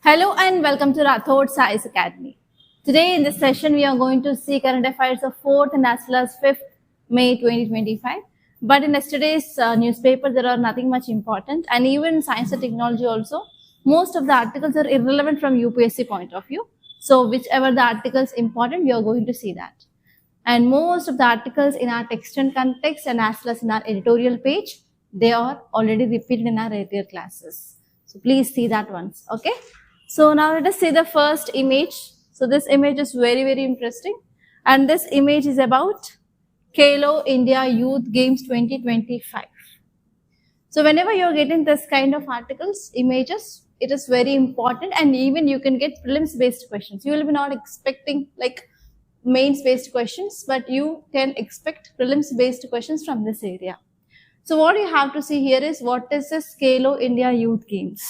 Hello and welcome to Rathod Science Academy. Today in this session we are going to see current affairs of 4th and as well as 5th May 2025. But in yesterday's newspaper there are nothing much important, and even in science and technology also most of the articles are irrelevant from UPSC point of view. So whichever the article is important we are going to see that. And most of the articles in our text and context and as well as in our editorial page, they are already repeated in our earlier classes. So please see that once, okay? So now let us see the first image. So this image is very, very interesting. And this image is about Khelo India Youth Games 2025. So whenever you're getting this kind of articles, images, it is very important, and even you can get prelims based questions. You will be not expecting like mains based questions, but you can expect prelims based questions from this area. So what you have to see here is what is this Khelo India Youth Games,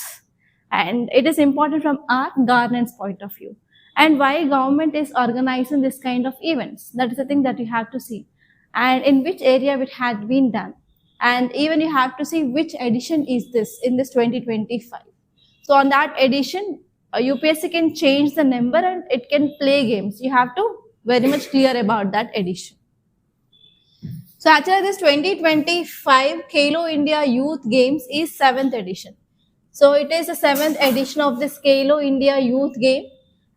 and it is important from our governance point of view, and why government is organizing this kind of events. That is the thing that you have to see, and in which area it had been done, and even you have to see which edition is this in this 2025. So on that edition, UPSC can change the number and it can play games. You have to very much clear about that edition. So actually this 2025 Khelo India Youth Games is 7th edition. So it is the 7th edition of this Khelo India Youth Game,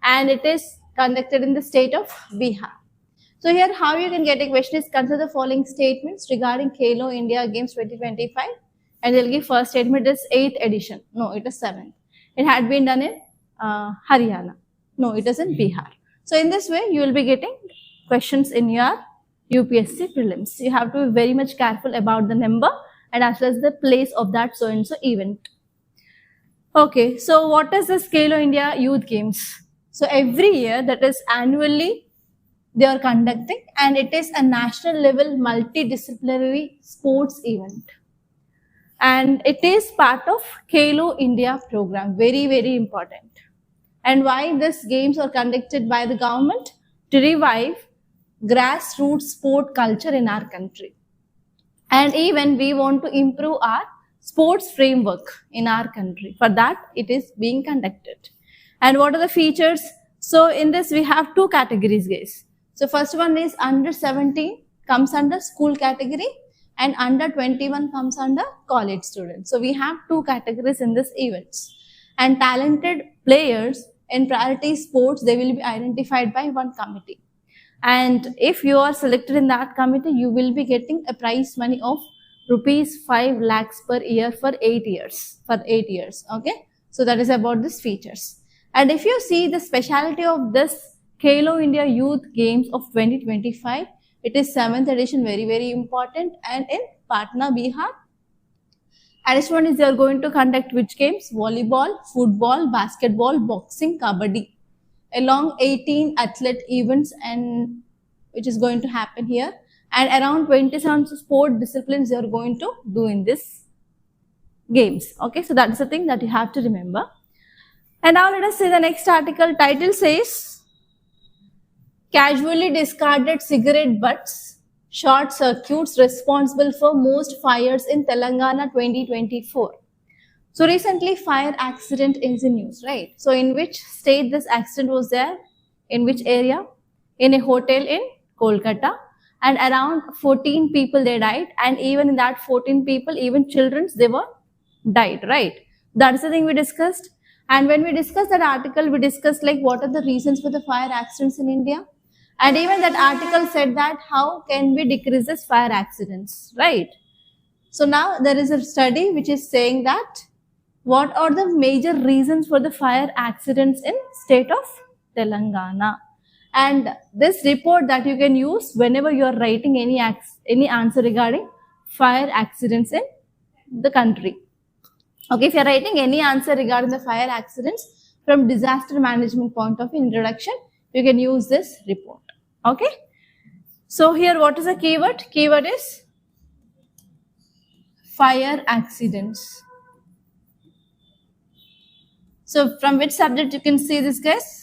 and it is conducted in the state of Bihar. So here how you can get a question is consider the following statements regarding Khelo India Games 2025, and they'll give first statement is 8th edition. No, it is 7th. It had been done in Haryana. No, it is in Bihar. So in this way you will be getting questions in your UPSC prelims. You have to be very much careful about the number and as well as the place of that so and so event. Okay, so what is this Khelo India Youth Games? So every year, that is annually, they are conducting, and it is a national level multidisciplinary sports event. And it is part of Khelo India program, very, very important. And why these games are conducted by the government? To revive grassroots sport culture in our country. And even we want to improve our sports framework in our country. For that, it is being conducted. And what are the features? So in this, we have two categories, guys. So first one is under 17 comes under school category, and under 21 comes under college students. So we have two categories in this events. And talented players in priority sports, they will be identified by one committee. And if you are selected in that committee, you will be getting a prize money of rupees 5 lakhs per year for 8 years. Okay, so that is about these features. And if you see the speciality of this Khelo India Youth Games of 2025, it is 7th edition, very, very important, and in Patna, Bihar. And this one is they are going to conduct which games? Volleyball, football, basketball, boxing, kabaddi, along 18 athlete events, and which is going to happen here. And around 27 sport disciplines they are going to do in this games. Okay, so that's the thing that you have to remember. And now let us see the next article. Title says, casually discarded cigarette butts, short circuits responsible for most fires in Telangana 2024. So recently fire accident is in news, right? So in which state this accident was there? In which area? In a hotel in Kolkata. And around 14 people they died, and even in that 14 people, even children, they were died, right? That's the thing we discussed. And when we discussed that article, we discussed like what are the reasons for the fire accidents in India. And even that article said that how can we decrease this fire accidents, right? So now there is a study which is saying that what are the major reasons for the fire accidents in state of Telangana. And this report that you can use whenever you are writing any answer regarding fire accidents in the country. Okay, if you are writing any answer regarding the fire accidents from disaster management point of view, introduction, you can use this report. Okay. So here what is the keyword? Keyword is fire accidents. So from which subject you can see this, guys?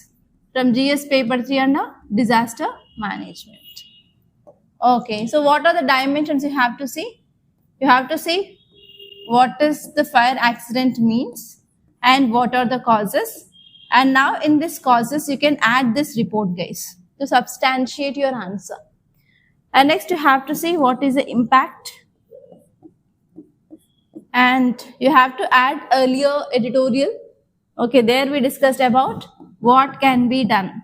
From GS paper 3 under disaster management. Okay, so what are the dimensions you have to see? You have to see what is the fire accident means and what are the causes, And now in this causes, you can add this report, guys, to substantiate your answer. And next you have to see what is the impact. And you have to add earlier editorial. Okay, there we discussed about what can be done.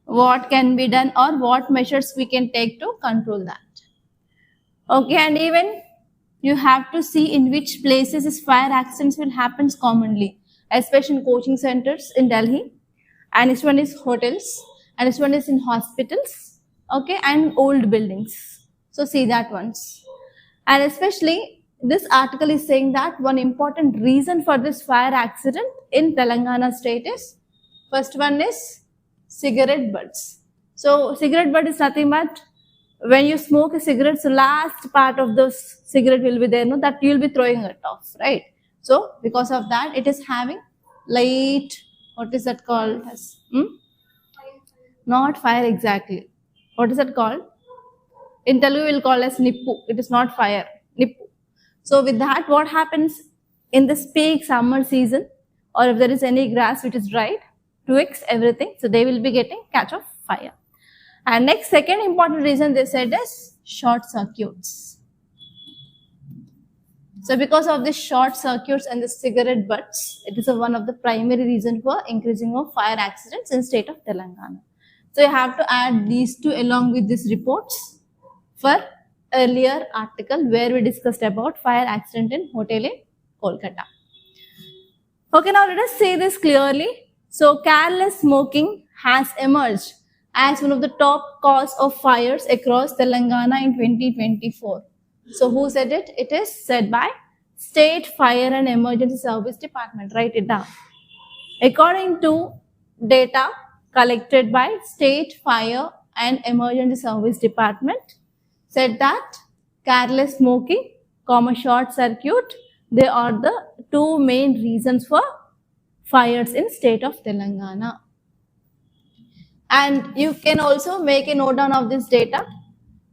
What can be done or what measures we can take to control that. Okay, and even you have to see in which places this fire accidents will happen commonly, especially in coaching centers in Delhi. And this one is hotels, and this one is in hospitals, okay, and old buildings. So see that once. And especially this article is saying that one important reason for this fire accident in Telangana state is, first one is cigarette butts. So cigarette butt is nothing but when you smoke a cigarette, so last part of the cigarette will be there, no, that you will be throwing it off, right? So because of that, it is having light, what is that called as? Not fire exactly. What is that called? In Telugu we will call as nippu. It is not fire, nippu. So with that, what happens in this peak summer season, or if there is any grass which is dried, twigs, everything, so they will be getting catch of fire. And next, second important reason they said is short circuits. So because of the short circuits and the cigarette butts, it is one of the primary reasons for increasing of fire accidents in state of Telangana. So you have to add these two along with these reports for earlier article where we discussed about fire accident in hotel in Kolkata. Okay, now let us say this clearly. So careless smoking has emerged as one of the top cause of fires across Telangana in 2024. So who said it? It is said by State Fire and Emergency Service Department. Write it down. According to data collected by State Fire and Emergency Service Department, said that careless smoking, short circuit, they are the two main reasons for fires in state of Telangana. And you can also make a note down of this data.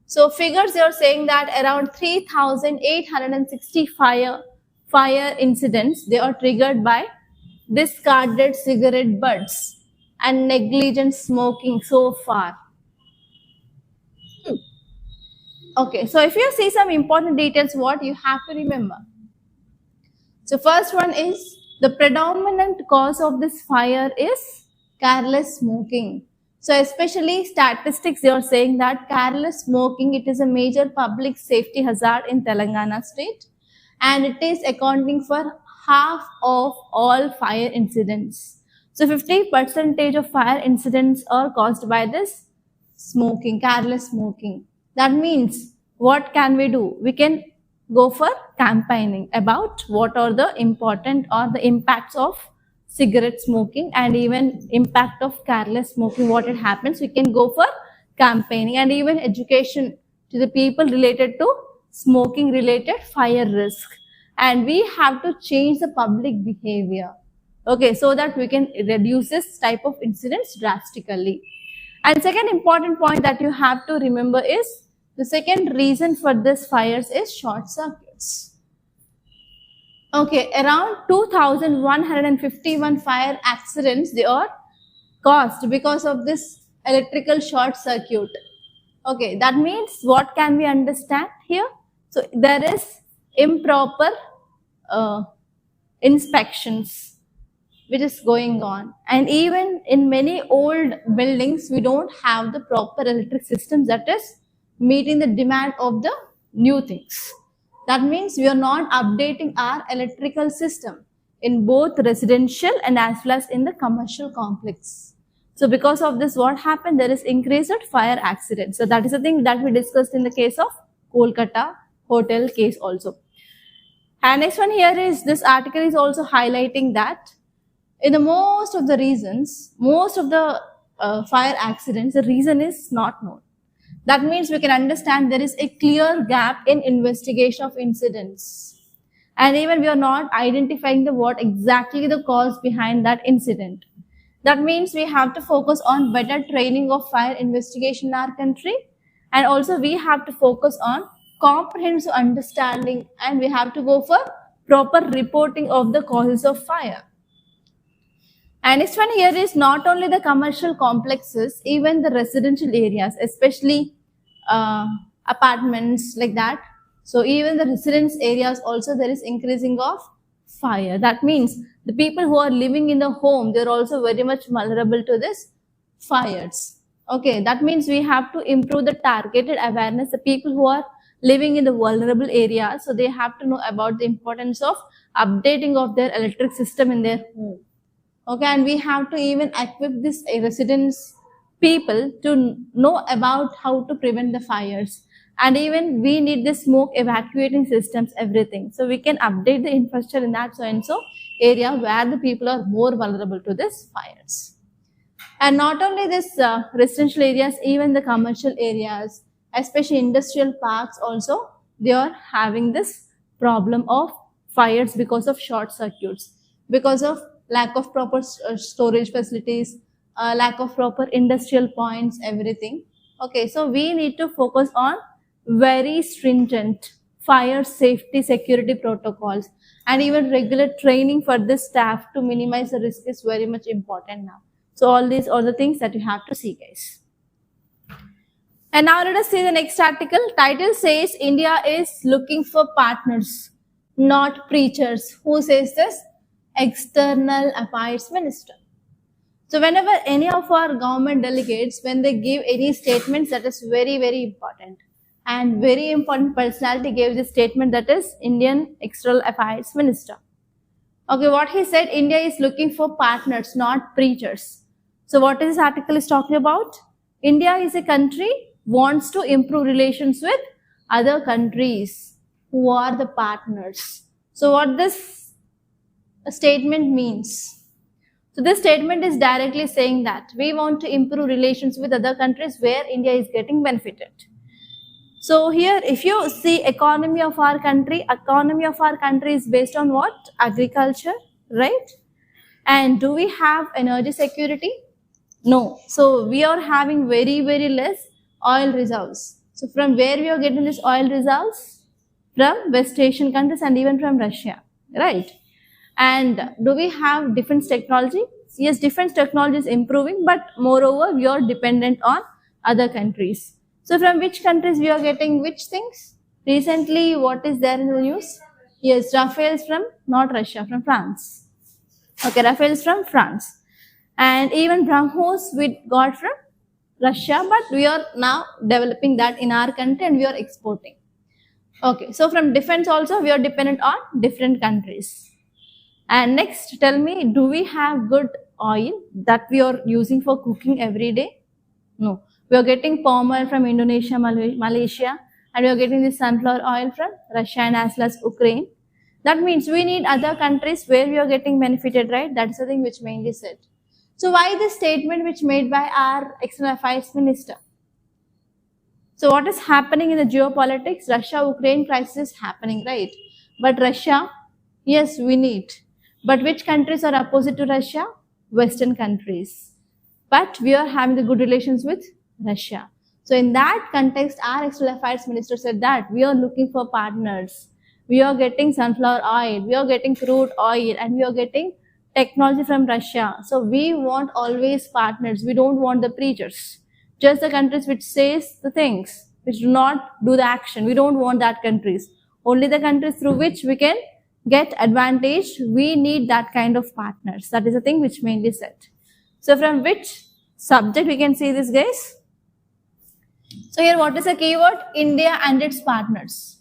So figures you are saying that around 3,860 fire incidents, they are triggered by discarded cigarette butts and negligent smoking so far. Okay, so if you see some important details, what you have to remember. So first one is the predominant cause of this fire is careless smoking. So especially statistics, they are saying that careless smoking, it is a major public safety hazard in Telangana state, and it is accounting for half of all fire incidents. So 50% of fire incidents are caused by this smoking, careless smoking. That means what can we do? We can go for campaigning about what are the important or the impacts of cigarette smoking and even impact of careless smoking, what it happens. We can go for campaigning and even education to the people related to smoking related fire risk. And we have to change the public behavior, okay, so that we can reduce this type of incidents drastically. And second important point that you have to remember is the second reason for this fires is short circuits. Okay, around 2,151 fire accidents, they are caused because of this electrical short circuit. Okay, that means what can we understand here? So there is improper inspections which is going on, and even in many old buildings we don't have the proper electric systems that is meeting the demand of the new things. That means we are not updating our electrical system in both residential and as well as in the commercial complex. So because of this, what happened? There is increased fire accidents. So that is the thing that we discussed in the case of Kolkata hotel case also. And next one here is, this article is also highlighting that in the most of the reasons, most of the fire accidents, the reason is not known. That means we can understand there is a clear gap in investigation of incidents. And even we are not identifying what exactly the cause behind that incident. That means we have to focus on better training of fire investigation in our country. And also we have to focus on comprehensive understanding, and we have to go for proper reporting of the causes of fire. And next one here is not only the commercial complexes, even the residential areas, especially apartments like that. So even the residence areas also there is increasing of fire. That means the people who are living in the home, they're also very much vulnerable to this fires. Okay, that means we have to improve the targeted awareness. The people who are living in the vulnerable areas, so they have to know about the importance of updating of their electric system in their home. Okay, and we have to even equip this residents people to know about how to prevent the fires. And even we need the smoke evacuating systems, everything. So we can update the infrastructure in that so and so area where the people are more vulnerable to this fires. And not only this residential areas, even the commercial areas, especially industrial parks also, they are having this problem of fires because of short circuits, because of lack of proper storage facilities, lack of proper industrial points, everything. Okay, so we need to focus on very stringent fire safety security protocols, and even regular training for the staff to minimize the risk is very much important now. So all these are the things that you have to see, guys. And now let us see the next article. Title says India is looking for partners, not preachers. Who says this? External Affairs Minister. So whenever any of our government delegates, when they give any statements, that is very, very important. And very important personality gave this statement, that is Indian External Affairs Minister. Okay, what he said, India is looking for partners, not preachers. So what is this article is talking about? India is a country wants to improve relations with other countries who are the partners. So what this statement means? So this statement is directly saying that we want to improve relations with other countries where India is getting benefited. So here, if you see economy of our country is based on what? Agriculture, right? And do we have energy security? No. So we are having very, very less oil reserves. So from where we are getting this oil reserves? From West Asian countries and even from Russia, right? And do we have defense technology? Yes, defense technology is improving, but moreover, we are dependent on other countries. So from which countries we are getting which things? Recently, what is there in the news? Yes, Rafales from, not Russia, from France. Okay, Rafales from France. And even BrahMos we got from Russia, but we are now developing that in our country and we are exporting. Okay, so from defense also, we are dependent on different countries. And next, tell me, do we have good oil that we are using for cooking every day? No. We are getting palm oil from Indonesia, Malaysia, and we are getting the sunflower oil from Russia and as well as Ukraine. That means we need other countries where we are getting benefited, right? That's the thing which mainly said. So why this statement which made by our External Affairs Minister? So what is happening in the geopolitics? Russia-Ukraine crisis is happening, right? But Russia, yes, we need. But which countries are opposite to Russia? Western countries. But we are having the good relations with Russia. So in that context, our External Affairs Minister said that we are looking for partners. We are getting sunflower oil, we are getting crude oil, and we are getting technology from Russia. So we want always partners. We don't want the preachers. Just the countries which says the things, which do not do the action. We don't want that countries. Only the countries through which we can get advantage. We need that kind of partners. That is the thing which mainly said. So from which subject we can see this, guys? So here what is the keyword? India and its partners.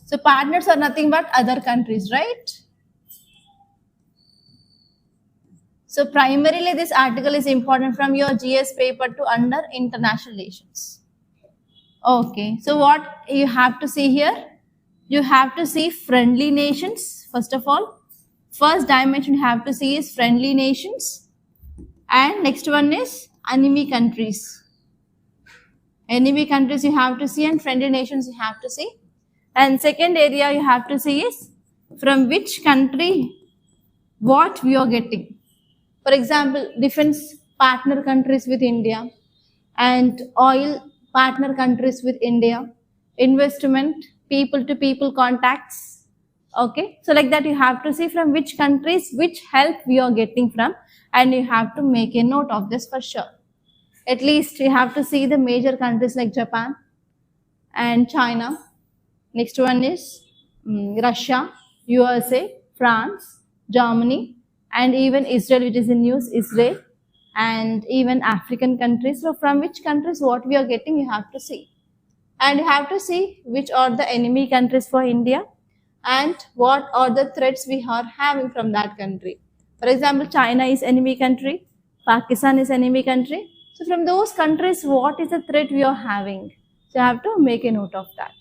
So partners are nothing but other countries, right? So primarily this article is important from your GS paper to under international relations. Okay, so what you have to see here? You have to see friendly nations, first of all. First dimension you have to see is friendly nations. And next one is enemy countries. Enemy countries you have to see and friendly nations you have to see. And second area you have to see is from which country what we are getting. For example, defense partner countries with India and oil partner countries with India, investment, people to people contacts. Okay, so like that you have to see from which countries, which help we are getting from, and you have to make a note of this for sure. At least you have to see the major countries like Japan and China. Next one is Russia, USA, France, Germany, and even Israel, which is in news, Israel, and even African countries. So from which countries what we are getting, you have to see. And you have to see which are the enemy countries for India and what are the threats we are having from that country. For example, China is enemy country, Pakistan is enemy country. So from those countries, what is the threat we are having? So you have to make a note of that.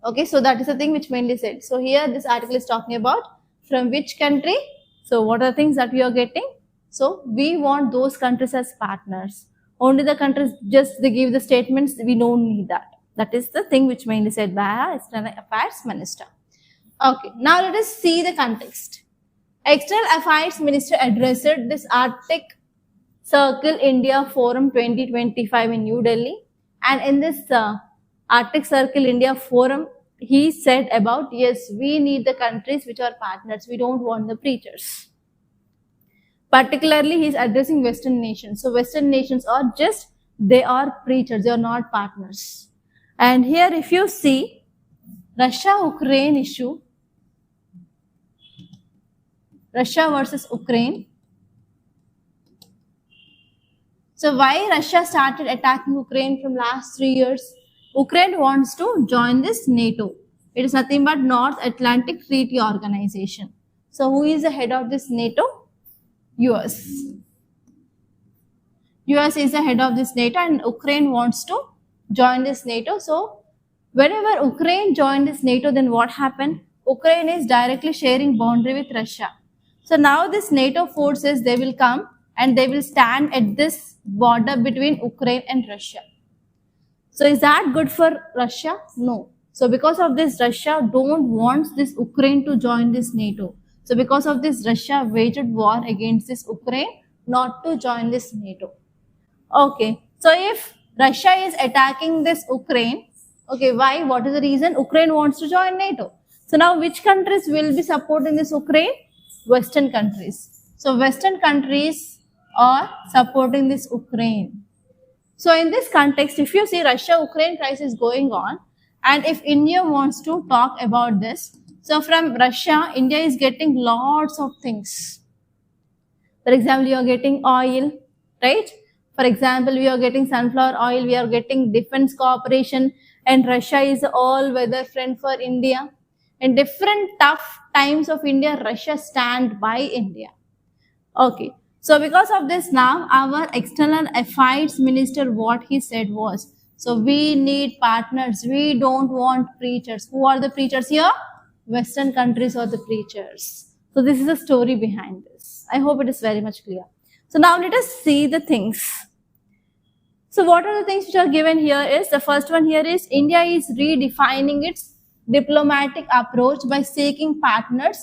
Okay, so that is the thing which mainly said. So here this article is talking about from which country. So what are the things that we are getting? So we want those countries as partners. Only the countries, just they give the statements, we don't need that. That is the thing which mainly said by our External Affairs Minister. Okay, now let us see the context. External Affairs Minister addressed this Arctic Circle India Forum 2025 in New Delhi, and in this Arctic Circle India Forum, he said about, yes, we need the countries which are partners, we don't want the preachers. Particularly, he is addressing Western nations. So Western nations are just, they are preachers, they are not partners. And here if you see Russia-Ukraine issue, Russia versus Ukraine. So why Russia started attacking Ukraine from last 3 years? Ukraine wants to join this NATO. It is nothing but North Atlantic Treaty Organization. So who is the head of this NATO? US. US is the head of this NATO and Ukraine wants to join this NATO. So whenever Ukraine joined this NATO, then what happened? Ukraine is directly sharing boundary with Russia. So now this NATO forces, they will come and they will stand at this border between Ukraine and Russia. So is that good for Russia? No. So because of this, Russia don't want this Ukraine to join this NATO. So because of this, Russia waged war against this Ukraine not to join this NATO. Okay. So if Russia is attacking this Ukraine, okay, why? What is the reason? Ukraine wants to join NATO. So now which countries will be supporting this Ukraine? Western countries. So Western countries are supporting this Ukraine. So in this context, if you see Russia-Ukraine crisis going on, and if India wants to talk about this, so from Russia, India is getting lots of things. For example, you are getting oil, right? For example, we are getting sunflower oil, we are getting defense cooperation, and Russia is all-weather friend for India. In different tough times of India, Russia stand by India. Okay. So because of this now, our External Affairs Minister, what he said was, so we need partners, we don't want preachers. Who are the preachers here? Western countries are the preachers. So this is the story behind this. I hope it is very much clear. So now let us see the things. So what are the things which are given here is, the first one here is, India is redefining its diplomatic approach by seeking partners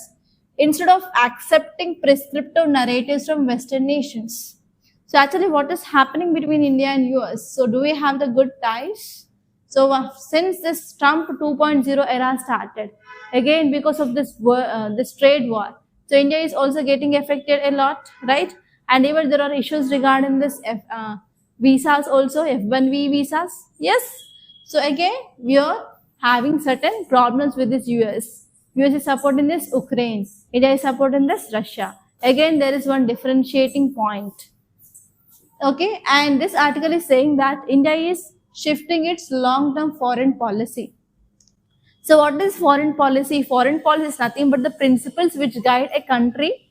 instead of accepting prescriptive narratives from Western nations. So actually what is happening between India and US? So do we have the good ties? So since this Trump 2.0 era started, again because of this trade war, so India is also getting affected a lot, right? And even there are issues regarding this visas also, F1B visas. Yes. So again, we are having certain problems with this US. US is supporting this Ukraine. India is supporting this Russia. Again, there is one differentiating point. Okay, and this article is saying that India is shifting its long-term foreign policy. So what is foreign policy? Foreign policy is nothing but the principles which guide a country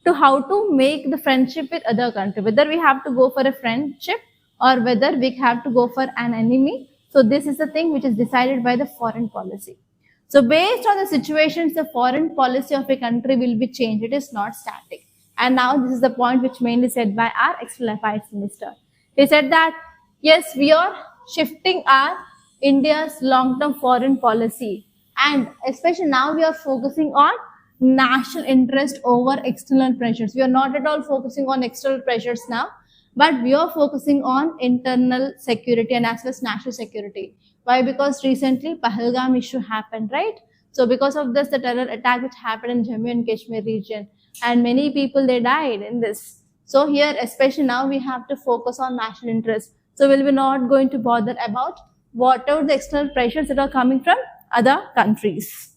to how to make the friendship with other country. Whether we have to go for a friendship or whether we have to go for an enemy. So this is the thing which is decided by the foreign policy. So based on the situations, the foreign policy of a country will be changed. It is not static. And now this is the point which mainly said by our External Affairs Minister. He said that, yes, we are shifting our India's long-term foreign policy. And especially now we are focusing on national interest over external pressures. We are not at all focusing on external pressures now. But we are focusing on internal security and as well as national security. Why? Because recently Pahalgam issue happened, right? So because of this, the terror attack which happened in Jammu and Kashmir region, and many people they died in this. So here, especially now, we have to focus on national interest. So we'll be not going to bother about whatever the external pressures that are coming from other countries.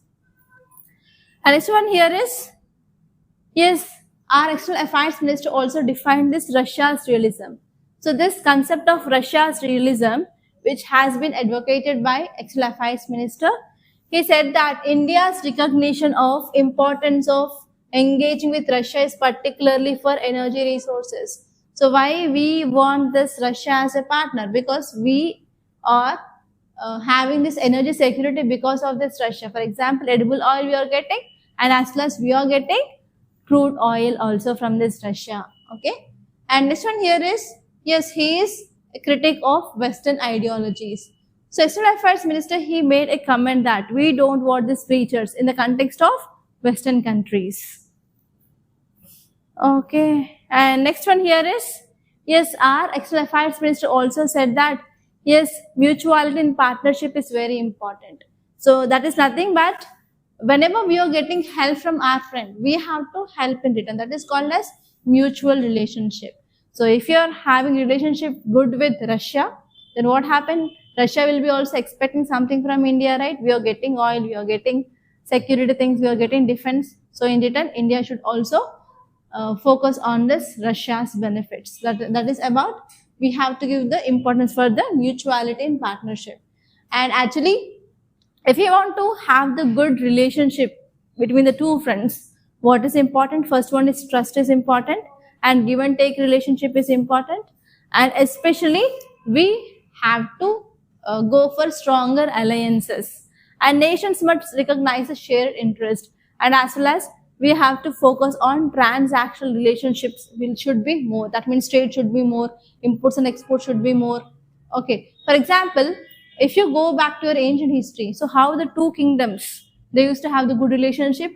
And next one here is, yes, our external affairs minister also defined this Russia's realism. So this concept of Russia's realism, which has been advocated by external affairs minister, he said that India's recognition of importance of engaging with Russia is particularly for energy resources. So why we want this Russia as a partner? Because we are having this energy security because of this Russia. For example, edible oil we are getting, and as well as we are getting crude oil also from this Russia. Okay. And this one here is, yes, he is a critic of Western ideologies. So External Affairs Minister, he made a comment that we don't want these preachers in the context of Western countries. Okay. And next one here is, yes, our External Affairs Minister also said that, yes, mutuality in partnership is very important. So that is nothing but whenever we are getting help from our friend, we have to help in return. That is called as mutual relationship. So if you are having relationship good with Russia, then what happened? Russia will be also expecting something from India, right? We are getting oil, we are getting security things, we are getting defense. So in return, India should also focus on this Russia's benefits. That is about, we have to give the importance for the mutuality in partnership. And actually, if you want to have the good relationship between the two friends, what is important? First one is trust is important, and give and take relationship is important. And especially, we have to go for stronger alliances. And nations must recognize a shared interest. And as well as we have to focus on transactional relationships, which should be more. That means trade should be more, imports and exports should be more. Okay. For example, if you go back to your ancient history, so how the two kingdoms, they used to have the good relationship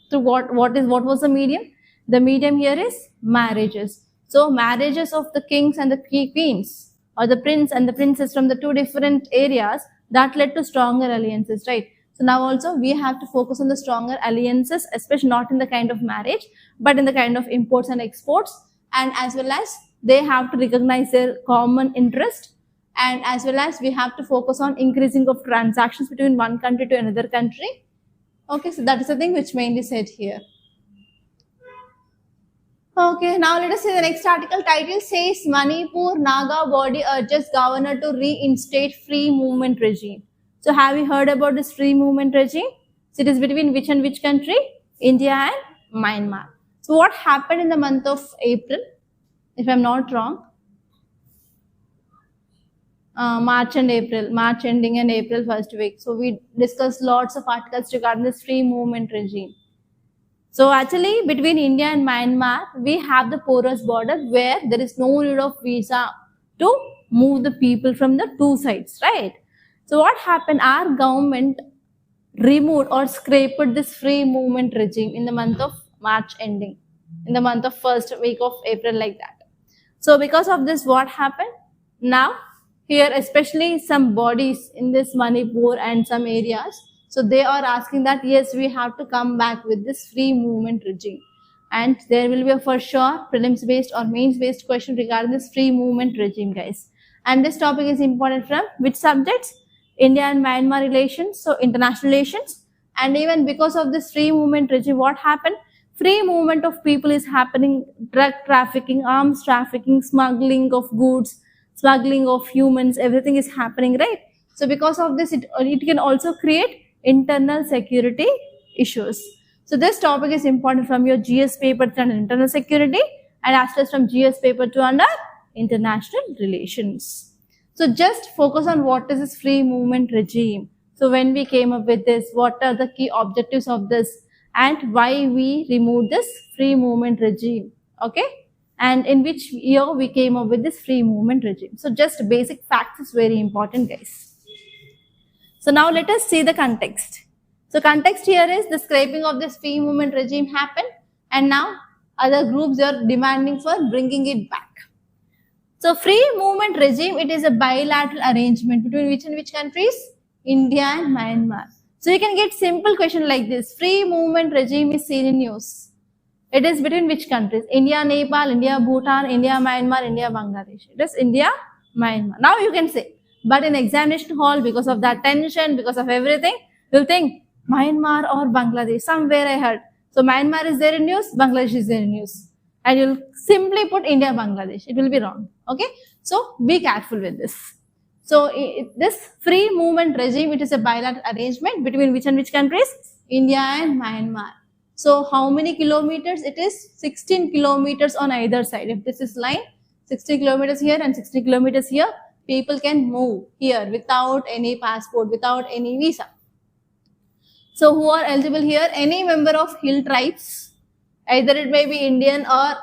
through what was the medium? The medium here is marriages. So marriages of the kings and the queens, or the prince and the princess from the two different areas, that led to stronger alliances, right? So now also we have to focus on the stronger alliances, especially not in the kind of marriage, but in the kind of imports and exports, and as well as they have to recognize their common interest, and as well as we have to focus on increasing of transactions between one country to another country. Okay, so that is the thing which mainly said here. Okay, now let us see the next article. Title says Manipur Naga body urges governor to reinstate free movement regime. So have you heard about this free movement regime? So it is between which and which country? India and Myanmar. So what happened in the month of April, if I'm not wrong? March ending and April first week. So we discussed lots of articles regarding this free movement regime. So actually between India and Myanmar, we have the porous border where there is no need of visa to move the people from the two sides, right? So what happened? Our government removed or scraped this free movement regime in the month of March ending, in the month of first week of April, like that. So because of this, what happened? Now here, especially some bodies in this Manipur and some areas, so they are asking that, yes, we have to come back with this free movement regime. And there will be a for sure prelims based or mains based question regarding this free movement regime, guys. And this topic is important from which subjects? India and Myanmar relations, so international relations. And even because of this free movement regime, what happened? Free movement of people is happening, drug trafficking, arms trafficking, smuggling of goods, smuggling of humans, everything is happening, right? So because of this, it can also create internal security issues. So this topic is important from your GS paper to under internal security, and as well as from GS paper to under international relations. So just focus on what is this free movement regime. So when we came up with this, what are the key objectives of this, and why we removed this free movement regime, okay? And in which year we came up with this free movement regime. So just basic facts is very important, guys. So now let us see the context. So context here is the scraping of this free movement regime happened, and now other groups are demanding for bringing it back. So free movement regime, it is a bilateral arrangement between which and which countries? India and Myanmar. So you can get simple question like this. Free movement regime is seen in news. It is between which countries? India, Nepal, India, Bhutan, India, Myanmar, India, Bangladesh. It is India, Myanmar. Now you can say, but in examination hall, because of that tension, because of everything, you'll think Myanmar or Bangladesh, somewhere I heard. So Myanmar is there in news, Bangladesh is there in news. And you'll simply put India, Bangladesh. It will be wrong. Okay. So be careful with this. So this free movement regime, it is a bilateral arrangement between which and which countries? India and Myanmar. So how many kilometers? It is 16 kilometers on either side. If this is line, 60 kilometers here and 60 kilometers here, people can move here without any passport, without any visa. So who are eligible here? Any member of hill tribes, either it may be Indian or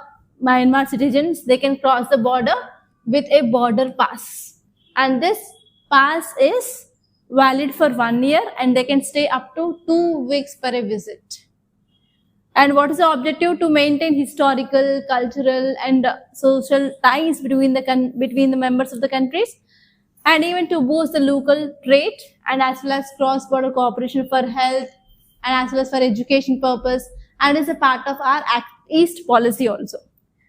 Myanmar citizens, they can cross the border with a border pass. And this pass is valid for 1 year and they can stay up to 2 weeks per a visit. And what is the objective? To maintain historical, cultural and social ties between the members of the countries, and even to boost the local trade and as well as cross-border cooperation for health and as well as for education purpose, and is a part of our Act East policy also.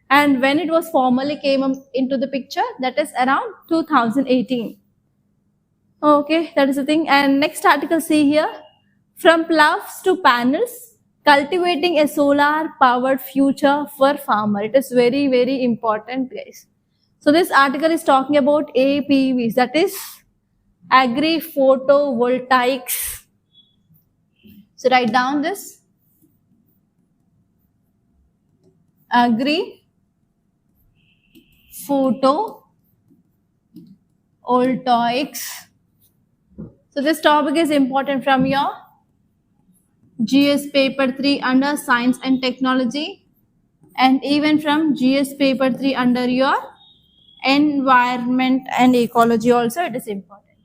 And when it was formally came into the picture, that is around 2018. Okay, that is the thing. And next article, see here, from ploughs to panels, cultivating a solar powered future for farmer. It is very, very important, guys. So this article is talking about APVs, that is agri photovoltaics. So write down this. Agri photovoltaics. So this topic is important from your GS paper 3 under science and technology, and even from GS paper 3 under your environment and ecology also it is important.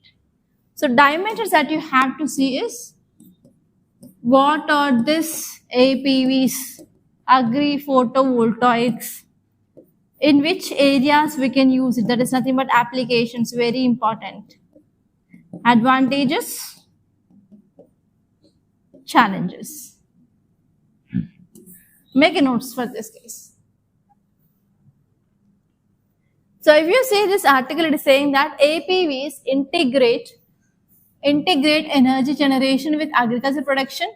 So dimensions that you have to see is, what are this APVs, agri photovoltaics, in which areas we can use it, that is nothing but applications, very important. Advantages, challenges. Make a notes for this case. So if you see this article, it is saying that APVs integrate energy generation with agriculture production,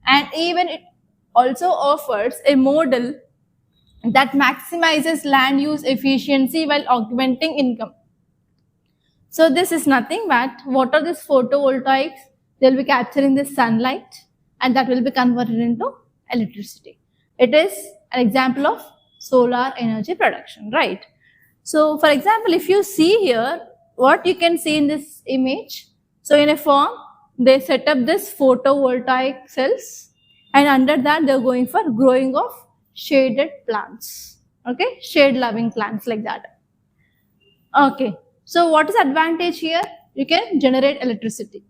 and even it also offers a model that maximizes land use efficiency while augmenting income. So this is nothing but, what are these photovoltaics? They will be capturing the sunlight and that will be converted into electricity. It is an example of solar energy production, right? So for example, if you see here, what you can see in this image, so in a farm, they set up this photovoltaic cells, and under that they are going for growing of shaded plants, okay, shade loving plants like that. Okay, so what is advantage here? You can generate electricity.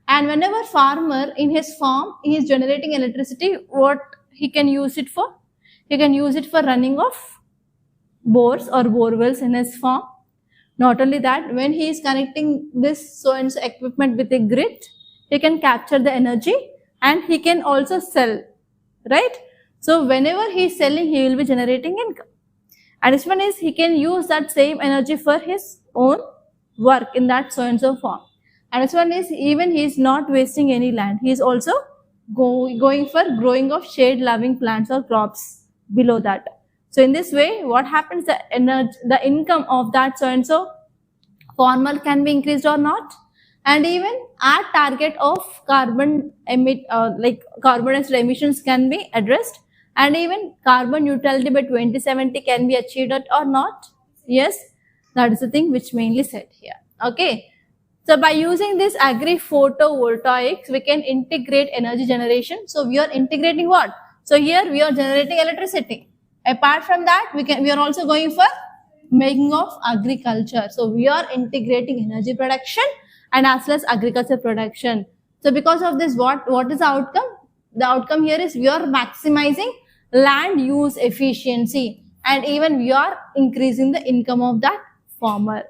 And whenever farmer in his farm, he is generating electricity, what he can use it for? He can use it for running of bores or bore wells in his farm. Not only that, when he is connecting this so and so equipment with a grid, he can capture the energy and he can also sell, right? So whenever he is selling, he will be generating income. And this one is, he can use that same energy for his own work in that so and so farm. And this one is, even he is not wasting any land. He is also going for growing of shade loving plants or crops below that. So in this way, what happens? The income of that so and so farmer can be increased or not. And even our target of carbon dioxide emissions can be addressed. And even carbon neutrality by 2070 can be achieved or not. Yes, that is the thing which mainly said here. Okay. So by using this agri photovoltaics, we can integrate energy generation. So we are integrating what? So here we are generating electricity. Apart from that, we are also going for making of agriculture. So we are integrating energy production and as well as agriculture production. So because of this, what is the outcome? The outcome here is we are maximizing land use efficiency, and even we are increasing the income of that former.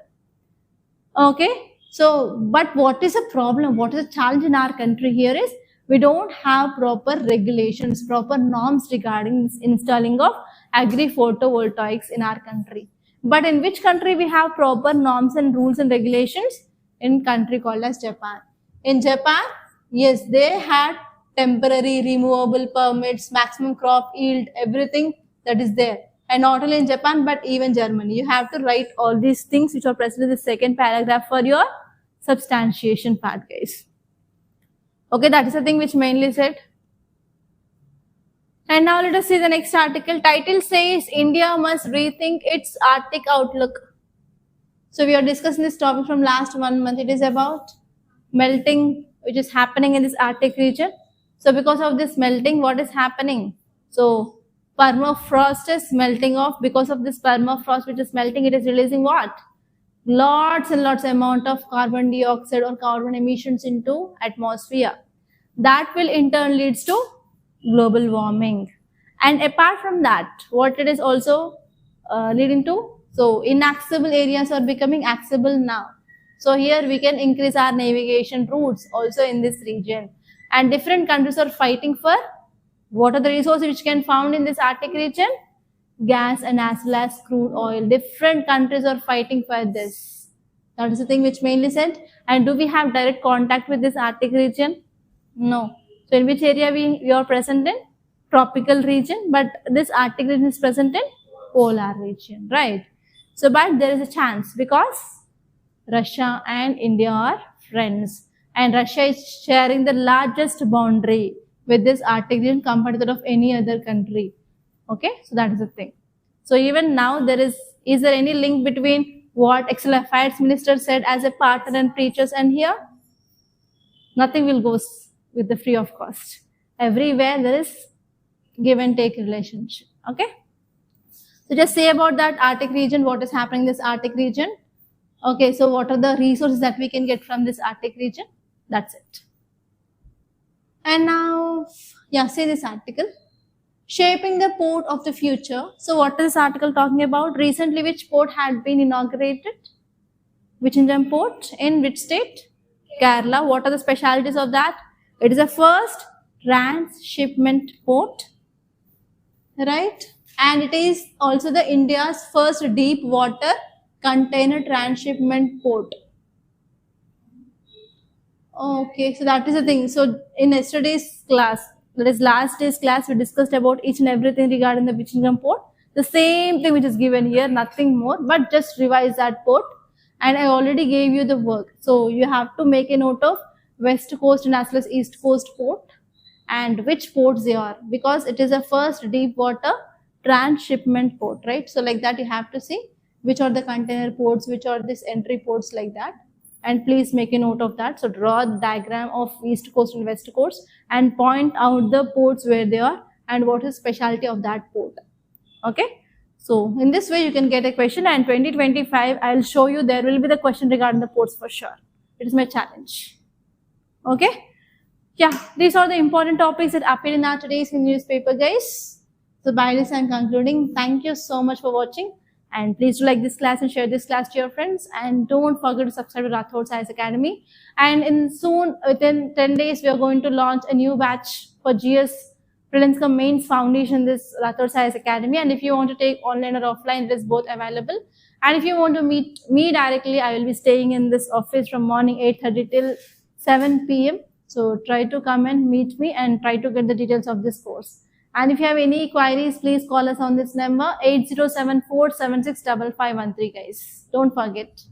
Okay, so but what is the problem? What is the challenge in our country here is we don't have proper regulations, proper norms regarding installing of agri photovoltaics in our country. But in which country we have proper norms and rules and regulations? In country called as Japan. In Japan, yes, they had temporary removable permits, maximum crop yield, everything that is there. And not only in Japan, but even Germany. You have to write all these things which are present in the second paragraph for your substantiation part, guys. Okay, that is the thing which mainly said. And now let us see the next article. Title says India must rethink its Arctic outlook. So we are discussing this topic from last 1 month. It is about melting which is happening in this Arctic region. So because of this melting, what is happening? So permafrost is melting off. Because of this permafrost which is melting, it is releasing what? Lots and lots amount of carbon dioxide or carbon emissions into atmosphere. That will in turn leads to global warming. And apart from that, what it is also leading to? So inaccessible areas are becoming accessible now. So here we can increase our navigation routes also in this region. And different countries are fighting for what are the resources which can found in this Arctic region? Gas and as well as crude oil. Different countries are fighting for this. That is the thing which mainly said. And do we have direct contact with this Arctic region? No. So in which area we are present in? Tropical region, but this Arctic region is present in polar region, right? So but there is a chance because Russia and India are friends, and Russia is sharing the largest boundary with this Arctic region compared to that of any other country. Okay, so that is the thing. So even now there is there any link between what External Affairs Minister said as a partner and preachers and here? Nothing will go with the free of cost. Everywhere there is give and take relationship. Okay. So just say about that Arctic region, what is happening in this Arctic region. Okay, so what are the resources that we can get from this Arctic region? That's it. And now, yeah, see this article. Shaping the port of the future. So what is this article talking about? Recently, which port had been inaugurated? Which Indian port? In which state? Kerala. What are the specialities of that? It is the first transshipment port, right? And it is also the India's first deep water container transshipment port. Okay, so that is the thing. So in yesterday's class, that is last day's class, we discussed about each and everything regarding the Vichingam port. The same thing which is given here, nothing more, but just revise that port. And I already gave you the work. So you have to make a note of West Coast and as well as East Coast port and which ports they are, because it is a first deep water transshipment port, right? So like that you have to see which are the container ports, which are this entry ports, like that. And please make a note of that. So draw the diagram of East Coast and West Coast and point out the ports where they are and what is specialty of that port. Okay. So in this way you can get a question, and 2025 I'll show you there will be the question regarding the ports for sure. It is my challenge. Okay. Yeah, these are the important topics that appear in our today's newspaper, guys. So by this I'm concluding. Thank you so much for watching. And please do like this class and share this class to your friends. And don't forget to subscribe to Rathod Science Academy. And soon, within 10 days, we are going to launch a new batch for GS Prelims Cum Mains Foundation, this Rathod Science Academy. And if you want to take online or offline, it is both available. And if you want to meet me directly, I will be staying in this office from morning 8:30 till 7 p.m. So try to come and meet me and try to get the details of this course. And if you have any queries, please call us on this number 8074765513, guys. Don't forget.